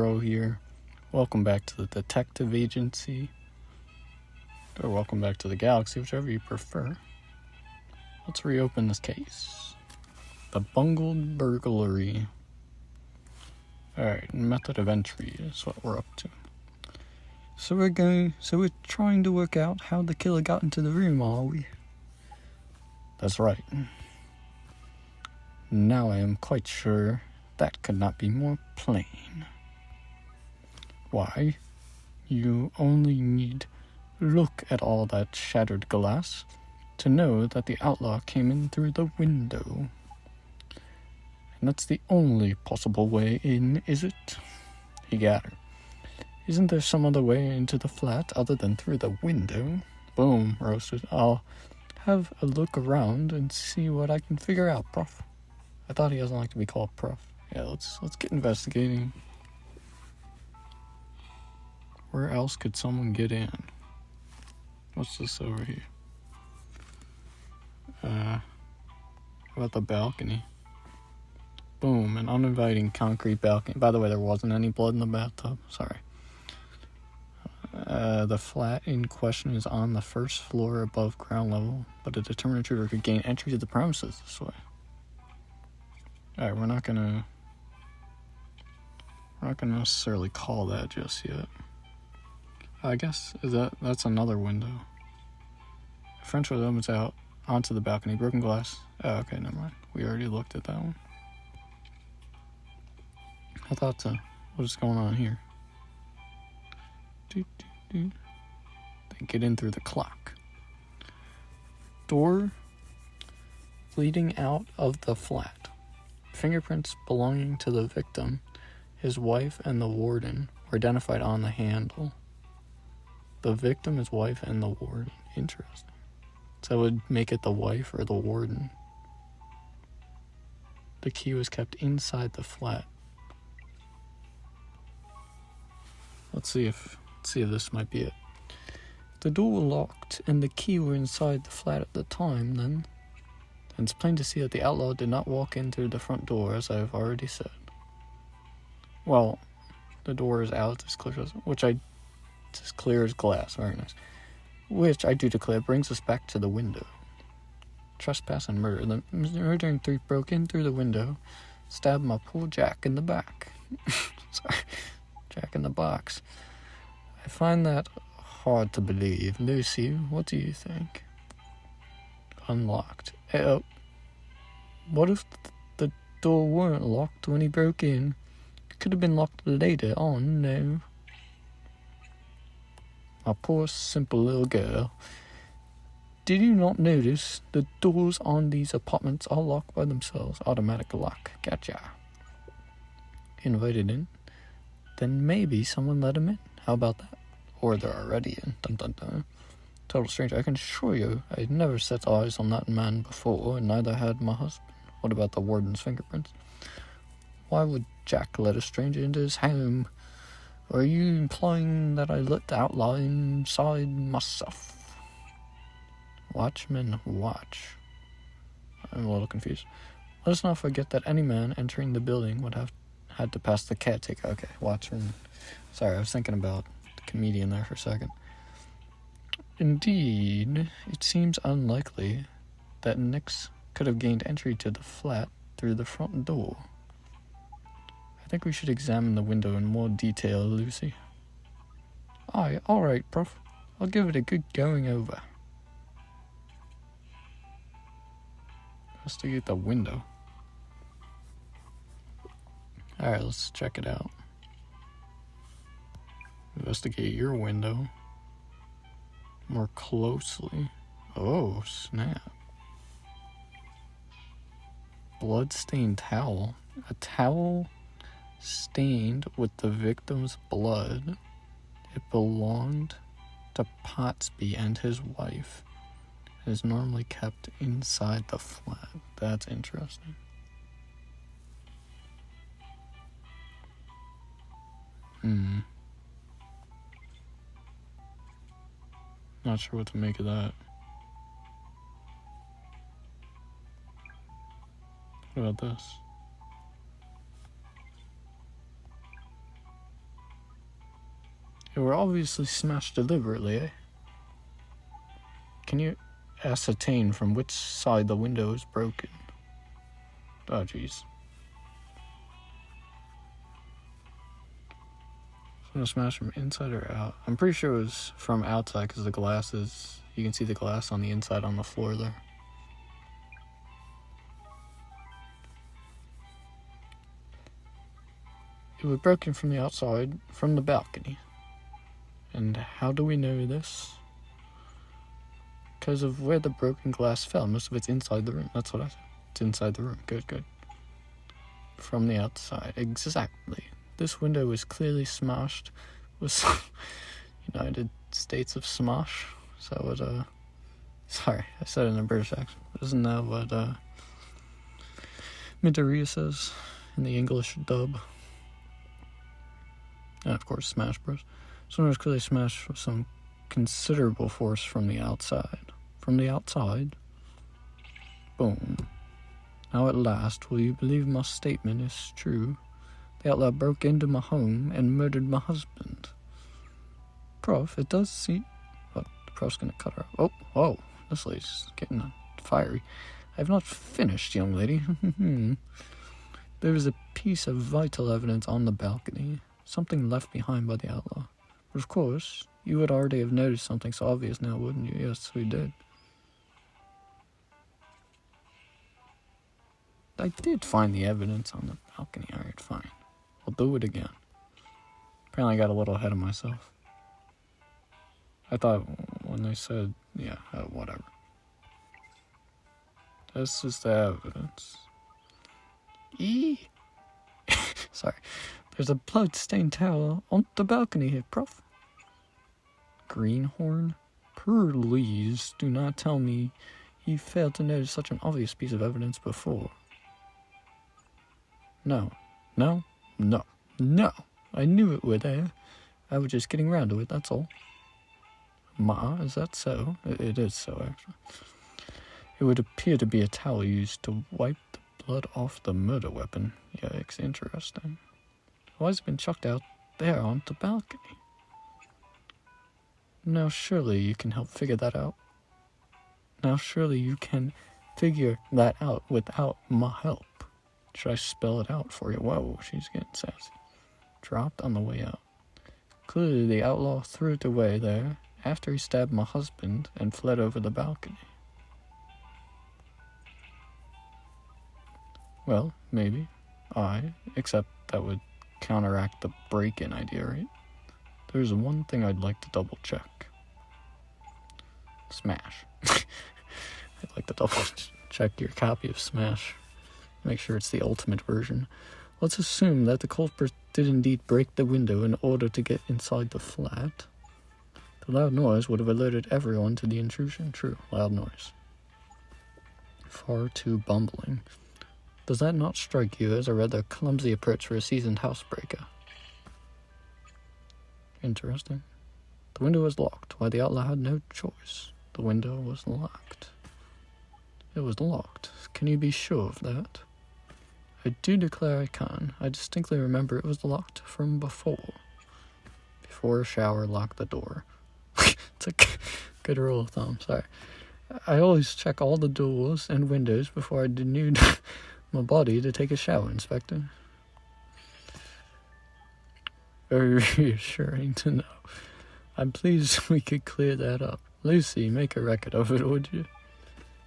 here. Welcome back to the detective agency. Or welcome back to the galaxy, whichever you prefer. Let's reopen this case. The Bungled Burglary. Alright, method of entry is what we're up to. So we're trying to work out how the killer got into the room, are we? That's right. Now I am quite sure that could not be more plain. Why? You only need look at all that shattered glass to know that the outlaw came in through the window. And that's the only possible way in, is it? He got her. Isn't there some other way into the flat other than through the window? Boom, roasted. I'll have a look around and see what I can figure out, Prof. I thought he doesn't like to be called Prof. Yeah, let's get investigating. Where else could someone get in? What's this over here? How about the balcony? Boom, an uninviting concrete balcony. By the way, there wasn't any blood in the bathtub. Sorry. The flat in question is on the first floor above ground level, but a determined intruder could gain entry to the premises this way. Alright, we're not gonna necessarily call that just yet. I guess that's another window. French window opens out onto the balcony. Broken glass. Oh, okay, never mind. We already looked at that one. I thought, what is going on here? They get in through the clock. Door leading out of the flat. Fingerprints belonging to the victim, his wife, and the warden were identified on the handle. The victim, his wife, and the warden. Interesting. So that would make it the wife or the warden. The key was kept inside the flat. Let's see if this might be it. If the door locked and the key were inside the flat at the time, then it's plain to see that the outlaw did not walk in through the front door, as I have already said. Well, the door is out as clear as glass. Very nice. Which I do declare brings us back to the window. Trespass and murder. The murdering thief broke in through the window, stabbed my poor Jack in the back. Sorry, Jack in the box. I find that hard to believe. Lucy, what do you think? Unlocked. What if the door weren't locked when he broke in? It could have been locked later on, no. My poor simple little girl. Did you not notice the doors on these apartments are locked by themselves? Automatic lock. Gotcha. Invited in? Then maybe someone let him in. How about that? Or they're already in. Dun dun dun. Total stranger. I can assure you, I had never set eyes on that man before, and neither had my husband. What about the warden's fingerprints? Why would Jack let a stranger into his home? Or are you implying that I let the outlaw inside myself? Watchman, watch. I'm a little confused. Let us not forget that any man entering the building would have had to pass the caretaker. Okay, watchman. Sorry, I was thinking about the comedian there for a second. Indeed, it seems unlikely that Nix could have gained entry to the flat through the front door. I think we should examine the window in more detail, Lucy. Aye, alright, Prof. I'll give it a good going over. Investigate the window. Alright, let's check it out. Investigate your window more closely. Oh, snap. Blood-stained towel. A towel stained with the victim's blood. It belonged to Potsby and his wife. It is normally kept inside the flat. That's interesting. Not sure what to make of that. What about this? They were obviously smashed deliberately, eh? Can you ascertain from which side the window is broken? Oh, jeez. So smash from inside or out? I'm pretty sure it was from outside because the glass is... You can see the glass on the inside on the floor there. It was broken from the outside, from the balcony. And how do we know this? Because of where the broken glass fell. Most of it's inside the room. That's what I said. It's inside the room. Good, good. From the outside. Exactly. This window was clearly smashed with United States of Smosh. Is that what, sorry, I said it in a British accent. Isn't that what, Midoriya says in the English dub? And of course, Smash Bros. This one was clearly smashed with some considerable force from the outside. From the outside? Boom. Now at last, will you believe my statement is true? The outlaw broke into my home and murdered my husband. Prof, it does seem... Oh, the prof's gonna cut her off. Oh, this lady's getting fiery. I have not finished, young lady. There was a piece of vital evidence on the balcony. Something left behind by the outlaw. But of course, you would already have noticed something so obvious now, wouldn't you? Yes, we did. I did find the evidence on the balcony. Alright, fine. I'll do it again. Apparently I got a little ahead of myself. I thought when they said, yeah, whatever. This is the evidence. Sorry. There's a blood-stained towel on the balcony here, Prof. Greenhorn? Please do not tell me you failed to notice such an obvious piece of evidence before. No. I knew it were there. I was just getting round to it, that's all. Ma, is that so? It is so, actually. It would appear to be a towel used to wipe the blood off the murder weapon. Yikes, interesting. Why has it been chucked out there on the balcony? Now surely you can help figure that out. Now surely you can figure that out without my help. Should I spell it out for you? Whoa, she's getting sassy. Dropped on the way out. Clearly the outlaw threw it away there after he stabbed my husband and fled over the balcony. Well, maybe. Except that would counteract the break-in idea, right? There's one thing I'd like to double check. Smash. I'd like to double check your copy of Smash. Make sure it's the ultimate version. Let's assume that the culprit did indeed break the window in order to get inside the flat. The loud noise would have alerted everyone to the intrusion. True, loud noise. Far too bumbling. Does that not strike you as a rather clumsy approach for a seasoned housebreaker? Interesting. The window was locked. Why, the outlaw had no choice. The window was locked. It was locked. Can you be sure of that? I do declare I can. I distinctly remember it was locked from before. Before a shower, lock the door. It's a good rule of thumb, sorry. I always check all the doors and windows before I denude my body to take a shower, Inspector. Very reassuring to know. I'm pleased we could clear that up. Lucy, make a record of it, would you?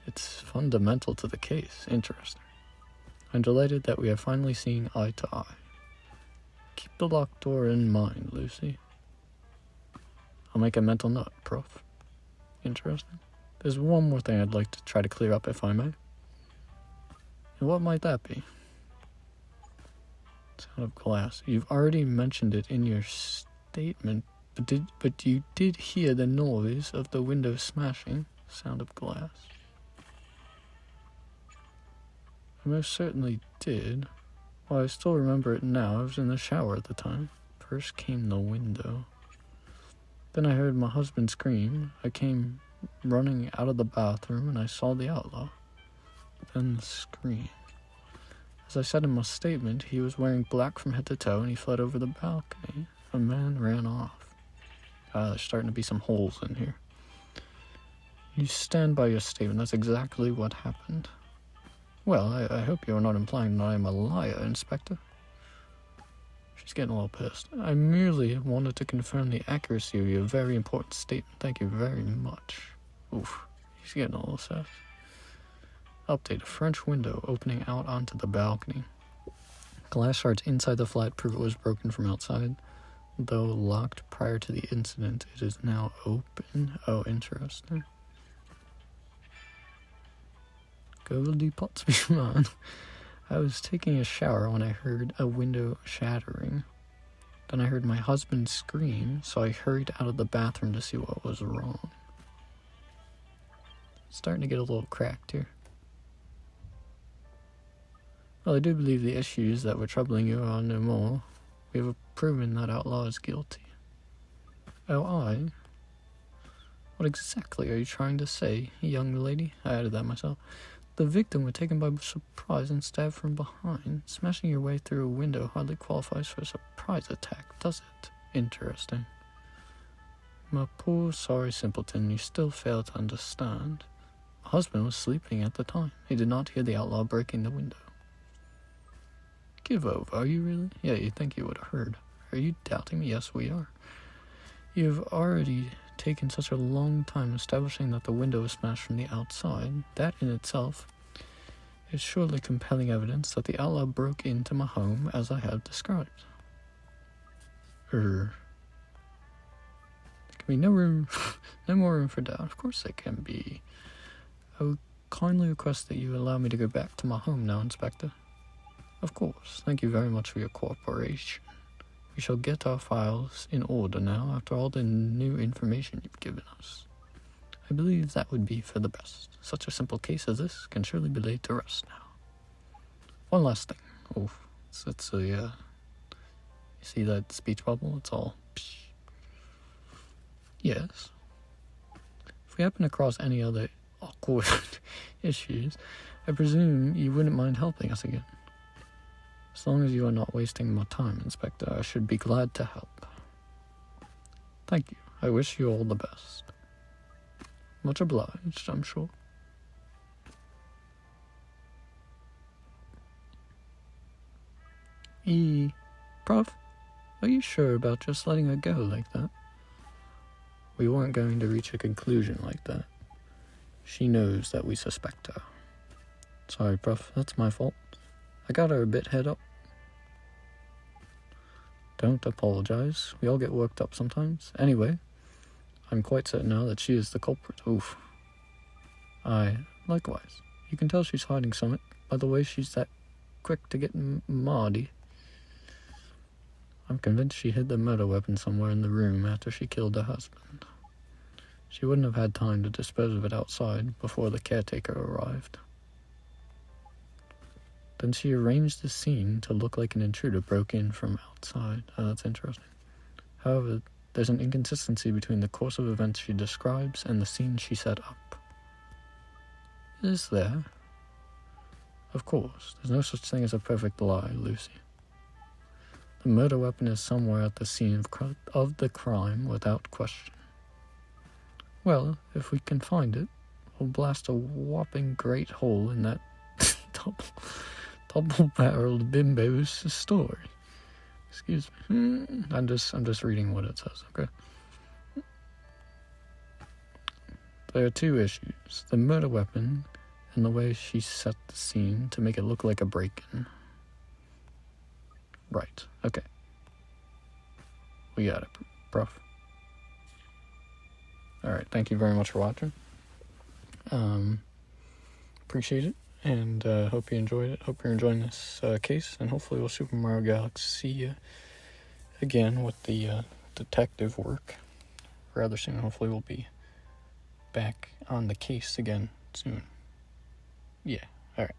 It's fundamental to the case. Interesting. I'm delighted that we have finally seen eye to eye. Keep the locked door in mind, Lucy. I'll make a mental note, Prof. Interesting. There's one more thing I'd like to try to clear up, if I may. And what might that be? Sound of glass. You've already mentioned it in your statement, but you did hear the noise of the window smashing. Sound of glass. I most certainly did. Well, I still remember it now. I was in the shower at the time. First came the window. Then I heard my husband scream. I came running out of the bathroom and I saw the outlaw. Then the scream. As I said in my statement, he was wearing black from head to toe and he fled over the balcony. A man ran off. There's starting to be some holes in here. You stand by your statement. That's exactly what happened. Well, I hope you're not implying that I'm a liar, Inspector. She's getting a little pissed. I merely wanted to confirm the accuracy of your very important statement. Thank you very much. Oof. She's getting a little sad. Update. A French window opening out onto the balcony. Glass shards inside the flat prove it was broken from outside. Though locked prior to the incident, it is now open. Oh, interesting. Goldie pots me, man. I was taking a shower when I heard a window shattering. Then I heard my husband scream, so I hurried out of the bathroom to see what was wrong. It's starting to get a little cracked here. Well, I do believe the issues that were troubling you are no more. We have proven that outlaw is guilty. Oh, I? What exactly are you trying to say, young lady? I added that myself. The victim was taken by surprise and stabbed from behind. Smashing your way through a window hardly qualifies for a surprise attack, does it? Interesting. My poor sorry simpleton, you still fail to understand. My husband was sleeping at the time. He did not hear the outlaw breaking the window. Give over, are you really? Yeah, you'd think you would have heard. Are you doubting me? Yes, we are. You've already taken such a long time establishing that the window was smashed from the outside. That in itself is surely compelling evidence that the outlaw broke into my home as I have described. There can be no more room for doubt. Of course there can be. I would kindly request that you allow me to go back to my home now, Inspector. Of course. Thank you very much for your cooperation. We shall get our files in order now after all the new information you've given us. I believe that would be for the best. Such a simple case as this can surely be laid to rest now. One last thing. Oh, it's a, you see that speech bubble? It's all, psh. Yes. If we happen across any other awkward issues, I presume you wouldn't mind helping us again. As long as you are not wasting my time, Inspector, I should be glad to help. Thank you. I wish you all the best. Much obliged, I'm sure. Prof, are you sure about just letting her go like that? We weren't going to reach a conclusion like that. She knows that we suspect her. Sorry, Prof, that's my fault. I got her a bit head up. Don't apologize. We all get worked up sometimes. Anyway, I'm quite certain now that she is the culprit. Oof. Aye, likewise. You can tell she's hiding something by the way she's that quick to get Mardy. I'm convinced she hid the murder weapon somewhere in the room after she killed her husband. She wouldn't have had time to dispose of it outside before the caretaker arrived. Then she arranged the scene to look like an intruder broke in from outside. Oh, that's interesting. However, there's an inconsistency between the course of events she describes and the scene she set up. Is there? Of course, there's no such thing as a perfect lie, Lucy. The murder weapon is somewhere at the scene of the crime without question. Well, if we can find it, we'll blast a whopping great hole in that double-barreled bimbo's story. Excuse me. I'm just reading what it says, okay? There are two issues. The murder weapon and the way she set the scene to make it look like a break-in. Right, okay. We got it, Prof. Alright, thank you very much for watching. Appreciate it. And hope you enjoyed it. Hope you're enjoying this case. And hopefully we'll Super Mario Galaxy again with the detective work rather soon. Hopefully we'll be back on the case again soon. Yeah, alright.